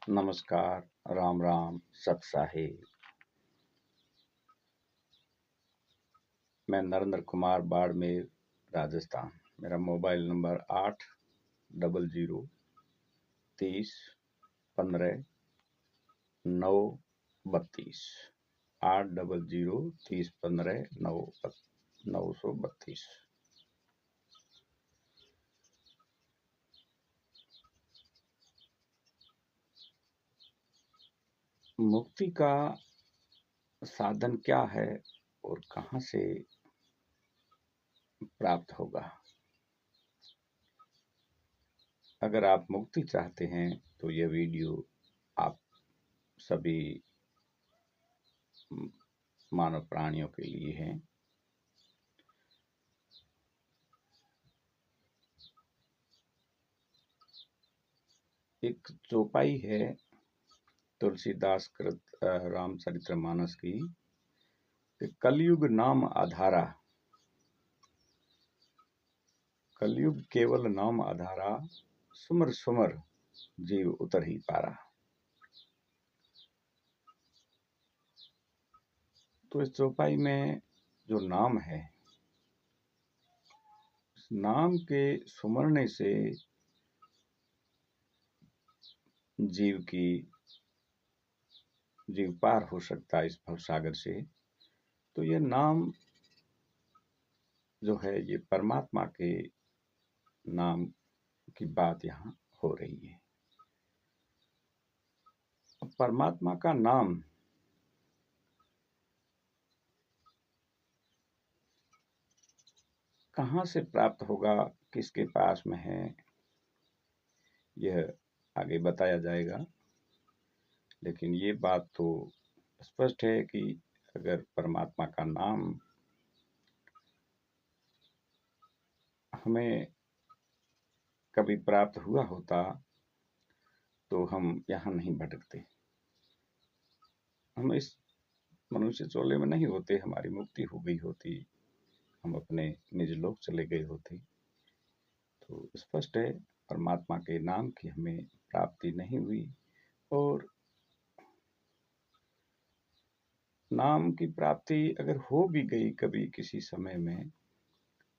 नमस्कार, राम राम, सत साहिब। मैं नरेंद्र कुमार, बाड़मेर, राजस्थान। मेरा मोबाइल नंबर 8003015 932। 8003015 932। मुक्ति का साधन क्या है और कहाँ से प्राप्त होगा? अगर आप मुक्ति चाहते हैं तो यह वीडियो आप सभी मानव प्राणियों के लिए है। एक चौपाई है तुलसीदास कृत रामचरितमानस की कि कलयुग नाम आधारा, कलयुग केवल नाम आधारा, सुमर सुमर जीव उतर ही पारा। तो इस चौपाई में जो नाम है, इस नाम के सुमरने से जीव पार हो सकता है इस भवसागर से। तो ये नाम जो है, ये परमात्मा के नाम की बात यहाँ हो रही है। परमात्मा का नाम कहाँ से प्राप्त होगा, किसके पास में है, यह आगे बताया जाएगा। लेकिन ये बात तो स्पष्ट है कि अगर परमात्मा का नाम हमें कभी प्राप्त हुआ होता तो हम यहाँ नहीं भटकते, हम इस मनुष्य चोले में नहीं होते, हमारी मुक्ति हो गई होती, हम अपने निज लोक चले गए होते। तो स्पष्ट है, परमात्मा के नाम की हमें प्राप्ति नहीं हुई। और नाम की प्राप्ति अगर हो भी गई कभी किसी समय में,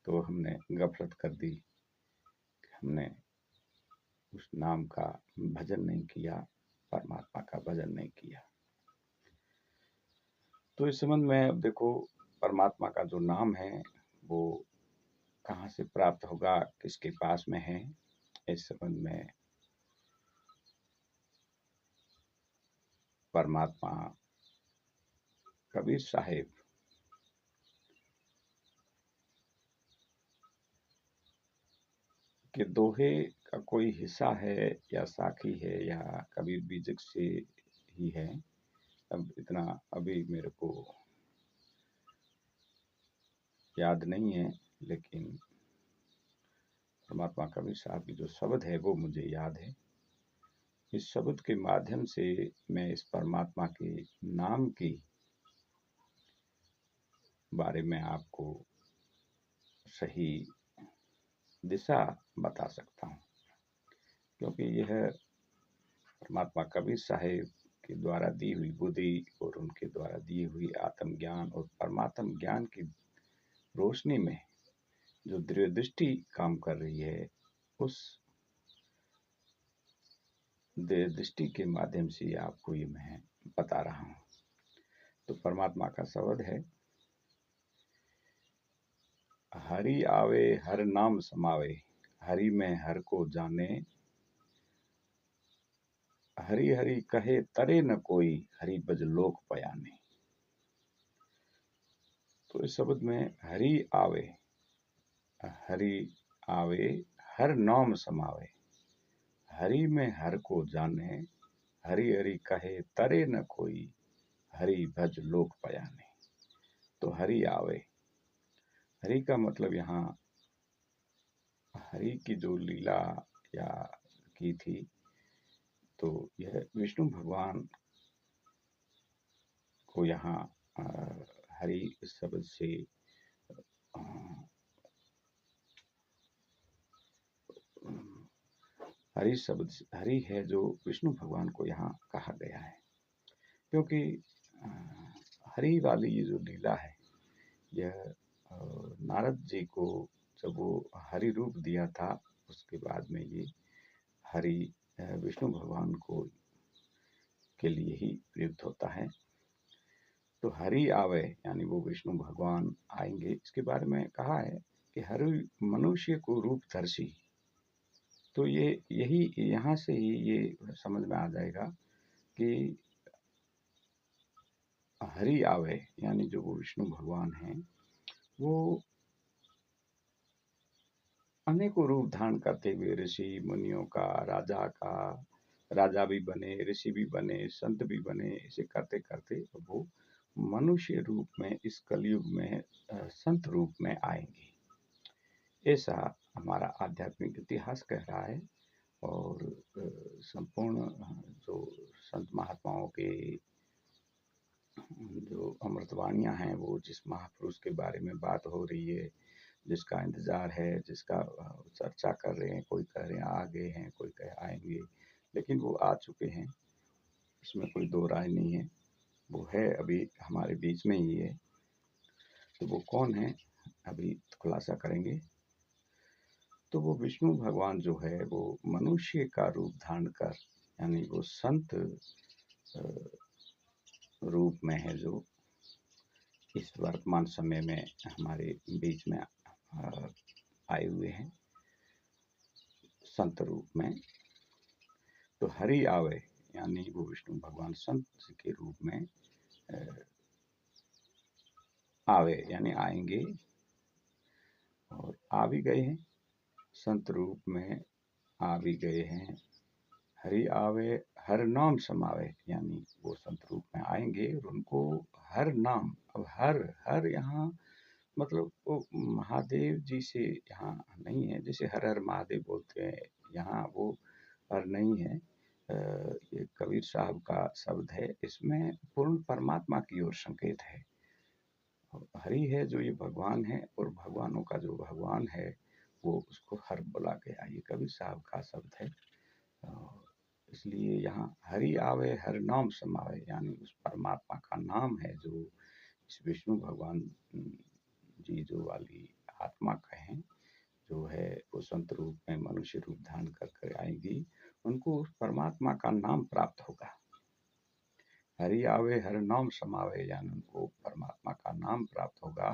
तो हमने गफलत कर दी, हमने उस नाम का भजन नहीं किया, परमात्मा का भजन नहीं किया। तो इस संबंध में अब देखो, परमात्मा का जो नाम है वो कहाँ से प्राप्त होगा, किसके पास में है, इस संबंध में परमात्मा कबीर साहिब के दोहे का कोई हिस्सा है या साखी है या कबीर बीजक से ही है। अब इतना अभी मेरे को याद नहीं है, लेकिन परमात्मा कबीर साहब की जो शब्द है वो मुझे याद है। इस शब्द के माध्यम से मैं इस परमात्मा के नाम की बारे में आपको सही दिशा बता सकता हूँ, क्योंकि यह परमात्मा कबीर साहिब के द्वारा दी हुई बुद्धि और उनके द्वारा दी हुई आत्मज्ञान और परमात्म ज्ञान की रोशनी में जो दृढ़ दृष्टि काम कर रही है, उस दृढ़ दृष्टि के माध्यम से आपको ये मैं बता रहा हूँ। तो परमात्मा का शब्द है, हरि आवे हर नाम समावे, हरि में हर को जाने, हरि हरि कहे तरे न कोई, हरि भज लोक पयाने। तो इस शब्द में हरि आवे, हरि आवे हर नाम समावे, हरि में हर को जाने, हरि हरि कहे तरे न कोई, हरि भज लोक पयाने। तो हरि आवे, हरि का मतलब यहाँ हरि की जो लीला या की थी, तो यह विष्णु भगवान को यहाँ हरि शब्द से हरि शब्द हरि है जो विष्णु भगवान को यहाँ कहा गया है, क्योंकि अ, हरि वाली ये जो लीला है, यह नारद जी को जब वो हरि रूप दिया था, उसके बाद में ये हरि विष्णु भगवान को के लिए ही प्रयुक्त होता है। तो हरि आवे यानी वो विष्णु भगवान आएंगे, इसके बारे में कहा है कि हरि मनुष्य को रूप धर्षि। तो ये यही यहाँ से ही ये समझ में आ जाएगा कि हरि आवे यानी जो वो विष्णु भगवान हैं, वो अनेकों रूप धारण करते हुए ऋषि मुनियों का, राजा भी बने, ऋषि भी बने, संत भी बने, ऐसे करते करते वो मनुष्य रूप में इस कलयुग में संत रूप में आएंगे, ऐसा हमारा आध्यात्मिक इतिहास कह रहा है। और संपूर्ण जो संत महात्माओं के जो अमृतवाणियां हैं, वो जिस महापुरुष के बारे में बात हो रही है, जिसका इंतजार है, जिसका चर्चा कर रहे हैं, कोई कह रहे हैं आ गए हैं, कोई कह आएंगे, लेकिन वो आ चुके हैं, इसमें कोई दो राय नहीं है। वो है अभी हमारे बीच में ही है। तो वो कौन है, अभी खुलासा करेंगे। तो वो विष्णु भगवान जो है वो मनुष्य का रूप धारण कर, यानी वो संत रूप में है, जो इस वर्तमान समय में हमारे बीच में आए हुए हैं संत रूप में। तो हरि आवे यानी वो विष्णु भगवान संत के रूप में आवे यानी आएंगे, और आ भी गए हैं, संत रूप में आ भी गए हैं। हरि आवे हर नाम समावे यानी वो संत रूप में आएंगे और उनको हर नाम, अब हर हर यहाँ मतलब वो महादेव जी से यहाँ नहीं है, जैसे हर हर महादेव बोलते हैं, यहाँ वो हर नहीं है। ये कबीर साहब का शब्द है, इसमें पूर्ण परमात्मा की ओर संकेत है। हरि है जो ये भगवान है, और भगवानों का जो भगवान है वो उसको हर बोला गया, ये कबीर साहब का शब्द है। इसलिए यहाँ हरि आवे हर नाम समावे यानी उस परमात्मा का नाम है, जो इस विष्णु भगवान जी जो वाली आत्मा कहें, जो है वो संत रूप में मनुष्य रूप धारण कर आएगी, उनको उस परमात्मा का नाम प्राप्त होगा। हरि आवे हर नाम समावे यानी उनको परमात्मा का नाम प्राप्त होगा।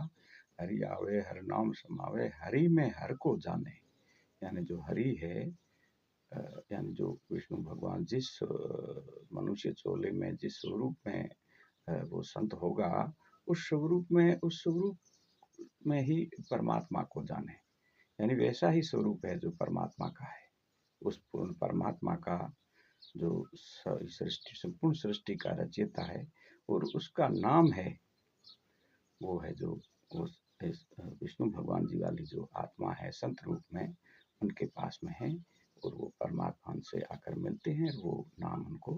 हरि आवे हर नाम समावे, हरि में हर को जाने, यानी जो हरि है यानी जो विष्णु भगवान जिस मनुष्य चोले में जिस स्वरूप में वो संत होगा, उस स्वरूप में ही परमात्मा को जाने, यानी वैसा ही स्वरूप है जो परमात्मा का है। उस पूर्ण परमात्मा का जो सृष्टि, संपूर्ण सृष्टि का रचयिता है, और उसका नाम है, वो है जो उस विष्णु भगवान जी वाली जो आत्मा है संत रूप में, उनके पास में है, और वो परमात्मा से आकर मिलते हैं और वो नाम उनको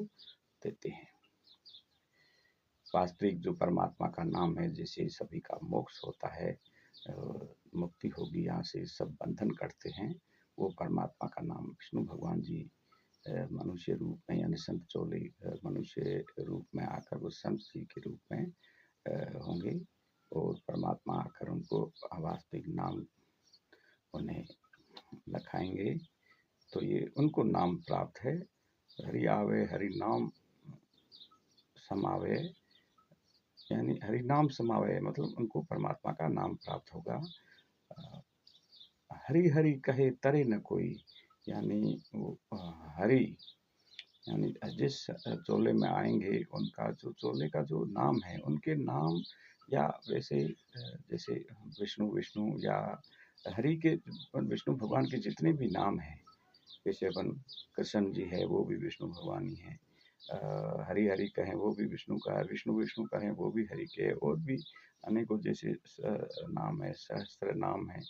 देते हैं। वास्तविक जो परमात्मा का नाम है, जिससे सभी का मोक्ष होता है, मुक्ति होगी, यहाँ से सब बंधन कटते हैं, वो परमात्मा का नाम विष्णु भगवान जी मनुष्य रूप में यानी संत चोले मनुष्य रूप में आकर वो संत जी के रूप में होंगे, और परमात्मा आकर उनको वास्तविक नाम उन्हें लखाएंगे। तो ये उनको नाम प्राप्त है। हरि आवे हरि नाम समावे यानी हरि नाम समावे मतलब उनको परमात्मा का नाम प्राप्त होगा। हरि हरि कहे तरे न कोई, यानी वो हरि यानी जिस चोले में आएंगे, उनका जो चोले का जो नाम है, उनके नाम या वैसे जैसे विष्णु विष्णु या हरि के, विष्णु भगवान के जितने भी नाम हैं, जैसे अपन कृष्ण जी है वो भी विष्णु भगवान ही है, हरि हरि कहें वो भी विष्णु का है, विष्णु विष्णु कहें वो भी हरि के, और भी अनेकों जैसे नाम है, सहस्त्र नाम है,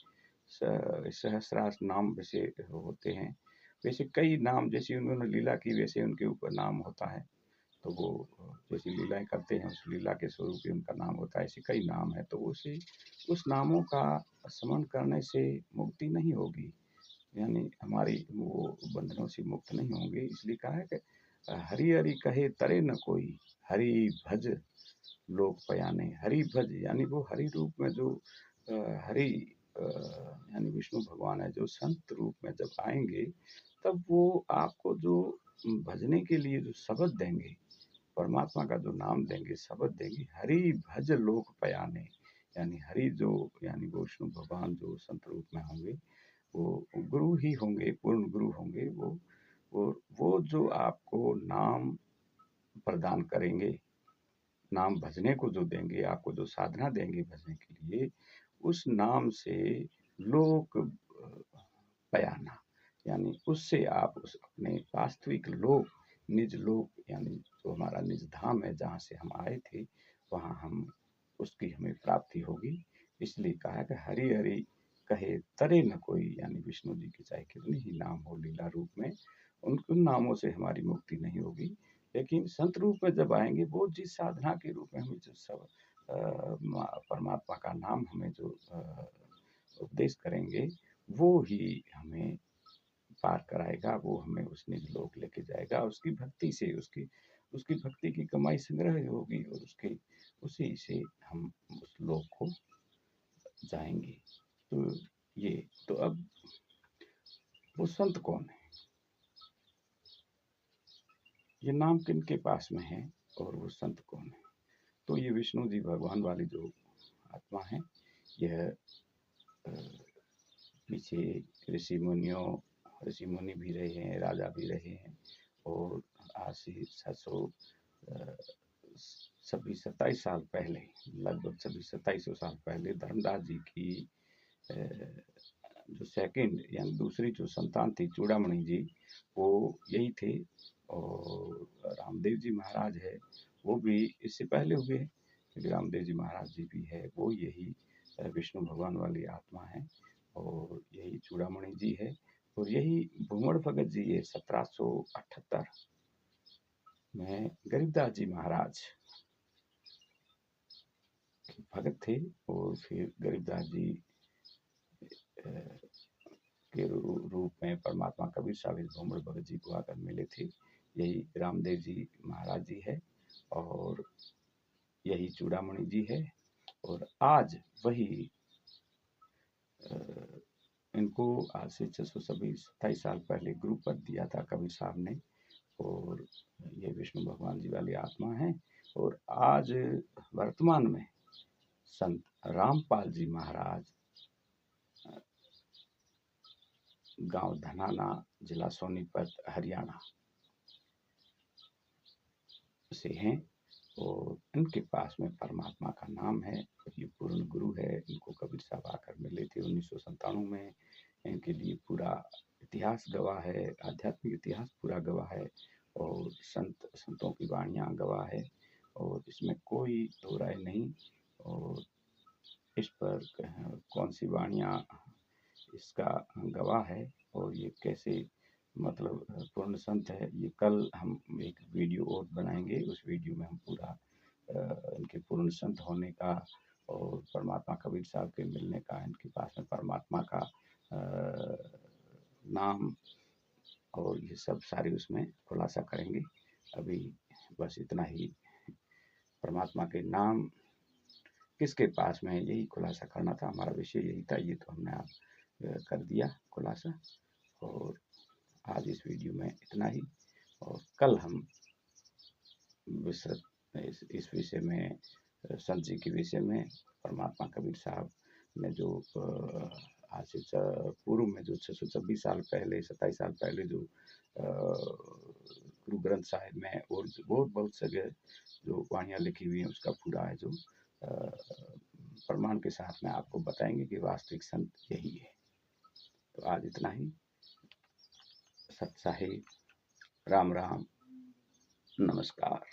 सहस्रार नाम वैसे होते हैं, वैसे कई नाम जैसे उन्होंने लीला की वैसे उनके ऊपर नाम होता है। तो वो जैसी लीलाएं करते हैं उस लीला के स्वरूप ही उनका नाम होता है, ऐसे कई नाम है। तो उसे उस नामों का स्मरण करने से मुक्ति नहीं होगी, यानी हमारी वो बंधनों से मुक्त नहीं होंगे। इसलिए कहा है कि हरि हरि कहे तरे न कोई, हरि भज लोक पयाने। हरि भज यानी वो हरि रूप में जो हरि यानी विष्णु भगवान है, जो संत रूप में जब आएंगे तब वो आपको जो भजने के लिए जो शब्द देंगे, परमात्मा का जो नाम देंगे, शब्द देंगे, हरि भज लोक पयाने। यानी हरि जो यानी विष्णु भगवान जो संत रूप में होंगे, वो गुरु ही होंगे, पूर्ण गुरु होंगे। वो जो आपको नाम प्रदान करेंगे, नाम भजने को जो देंगे, आपको जो साधना देंगे भजने के लिए, उस नाम से लोक पयाना, यानी उससे आप उस अपने वास्तविक लोक, निज लोक, यानी जो हमारा निज धाम है जहाँ से हम आए थे, वहाँ हम उसकी हमें प्राप्ति होगी। इसलिए कहा कि हरि हरि कहे तरे न कोई, यानी विष्णु जी के चाहे कितने ही नाम हो लीला रूप में, उन नामों से हमारी मुक्ति नहीं होगी। लेकिन संत रूप में जब आएंगे, वो जिस साधना के रूप में हमें जो सब परमात्मा का नाम हमें जो उपदेश करेंगे, वो ही हमें पार कराएगा, वो हमें उस निज लोक लेके जाएगा। उसकी भक्ति से, उसकी उसकी भक्ति की कमाई संग्रह होगी, और उसके उसी से हम उस लोक को जाएंगे। तो ये तो अब वो संत कौन है, ये नाम किन के पास में है, और वो संत कौन है? तो ये विष्णु जी भगवान वाली जो आत्मा है, यह पीछे ऋषि मुनि भी रहे हैं, राजा भी रहे हैं, और आज से 26-27 साल पहले, लगभग 2600-2700 साल पहले धर्मदास जी की जो सेकंड यानी दूसरी जो संतान थी चूड़ामणि जी, वो यही थे। और रामदेव जी महाराज है, वो भी इससे पहले हुए हैं, क्योंकि रामदेव जी महाराज जी भी है, वो यही विष्णु भगवान वाली आत्मा है। और यही चूड़ामणि जी है, और यही भूमड़ भगत जी है। 1778 में गरीबदास जी महाराज भगत थे, और फिर गरीबदास जी के रूप में परमात्मा कबीर साहब इस भूमड़ भगत जी को आकर मिले थे। यही रामदेव जी महाराज जी है, और यही चूड़ामणि जी है। और आज वही इनको आज से 627 साल पहले गुरु पद दिया था कबीर साहब ने। और ये विष्णु भगवान जी वाली आत्मा है। और आज वर्तमान में संत रामपाल जी महाराज गांव धनाना, जिला सोनीपत, हरियाणा से हैं। और इनके पास में परमात्मा का नाम है, और ये पूर्ण गुरु है। इनको कबीर साहब आकर मिले थे 1997 में। इनके लिए पूरा इतिहास गवाह है, आध्यात्मिक इतिहास पूरा गवाह है, और संतों की वाणियाँ गवाह है, और इसमें कोई दो राय नहीं। और इस पर कौन सी वाणियाँ इसका गवाह है, और ये कैसे मतलब पूर्ण संत है, ये कल हम एक वीडियो और बनाएंगे। उस वीडियो में हम पूरा इनके पूर्ण संत होने का, और परमात्मा कबीर साहब के मिलने का, इनके पास में परमात्मा का नाम, और ये सब सारे उसमें खुलासा करेंगे। अभी बस इतना ही, परमात्मा के नाम किसके पास में है, यही खुलासा करना था, हमारा विषय यही था। ये तो हमने आप कर दिया खुलासा। और आज इस वीडियो में इतना ही, और कल हम विस्तृत इस विषय में, संत जी के विषय में, परमात्मा कबीर साहब ने जो आज से पूर्व में जो 626 साल पहले, 27 साल पहले जो गुरु ग्रंथ साहिब में और बहुत जगह जो वाणियाँ लिखी हुई हैं, उसका पूरा है जो प्रमाण के साथ में आपको बताएंगे कि वास्तविक संत यही है। तो आज इतना ही। सत साहिब, राम राम, नमस्कार।